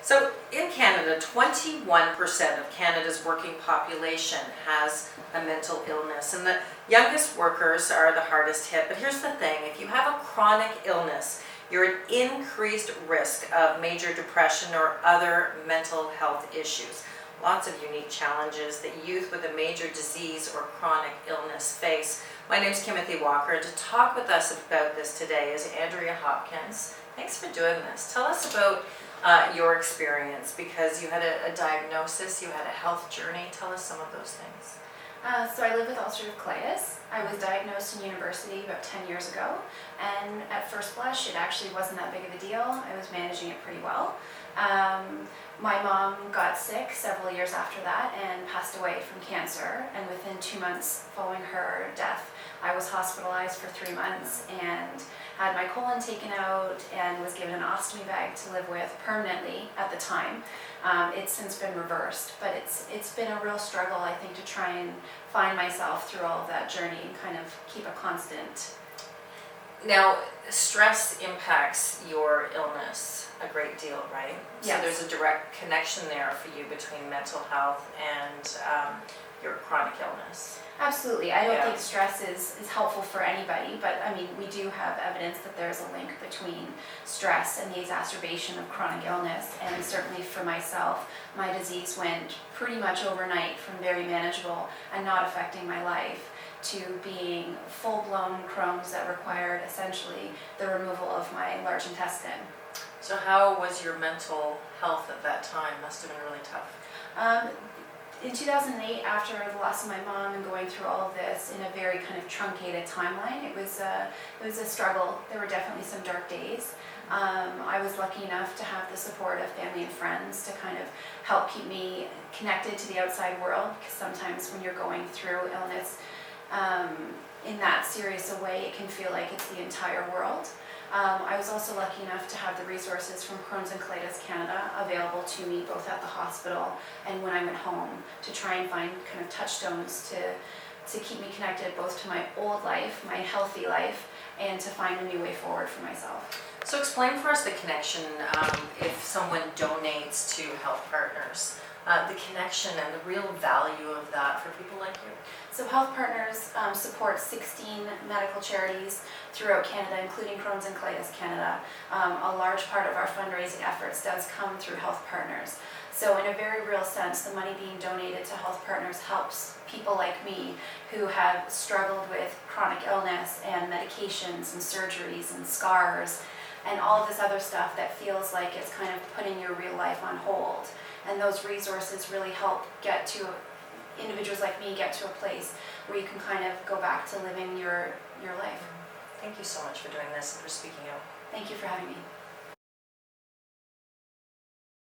So in Canada, 21% of Canada's working population has a mental illness, and the youngest workers are the hardest hit. But here's the thing, if you have a chronic illness, you're at increased risk of major depression or other mental health issues. Lots of unique challenges that youth with a major disease or chronic illness face. My name is Kimothy Walker, and to talk with us about this today is Andrea Hopkins. Thanks for doing this. Tell us about your experience, because you had a diagnosis, you had a health journey. Tell us some of those things. So I live with ulcerative colitis. I was diagnosed in university about 10 years ago, and at first blush it actually wasn't that big of a deal. I was managing it pretty well. My mom got sick several years after that and passed away from cancer, and within 2 months following her death I was hospitalized for 3 months and had my colon taken out and was given an ostomy bag to live with permanently at the time. It's since been reversed, but it's been a real struggle, I think, to try and find myself through all of that journey and kind of keep a constant. Now, stress impacts your illness a great deal, right? Yes. So there's a direct connection there for you between mental health and your chronic illness. Absolutely. I don't Yeah. think stress is helpful for anybody, but I mean, we do have evidence that there's a link between stress and the exacerbation of chronic illness. And certainly for myself, my disease went pretty much overnight from very manageable and not affecting my life to being full-blown Crohn's that required essentially the removal of my large intestine. So how was your mental health at that time? Must have been really tough. In 2008, after the loss of my mom and going through all of this in a very kind of truncated timeline, it was a struggle. There were definitely some dark days. I was lucky enough to have the support of family and friends to kind of help keep me connected to the outside world, because sometimes when you're going through illness in that serious a way, it can feel like it's the entire world. I was also lucky enough to have the resources from Crohn's and Colitis Canada available to me both at the hospital and when I went home, to try and find kind of touchstones to keep me connected both to my old life, my healthy life, and to find a new way forward for myself. So explain for us the connection if someone donates to Health Partners, the connection and the real value of that for people like you. So Health Partners supports 16 medical charities throughout Canada, including Crohn's and Colitis Canada. A large part of our fundraising efforts does come through Health Partners. So in a very real sense, the money being donated to Health Partners helps people like me who have struggled with chronic illness and medications and surgeries and scars and all of this other stuff that feels like it's kind of putting your real life on hold. And those resources really help individuals like me get to a place where you can kind of go back to living your life. Thank you so much for doing this and for speaking out. Thank you for having me.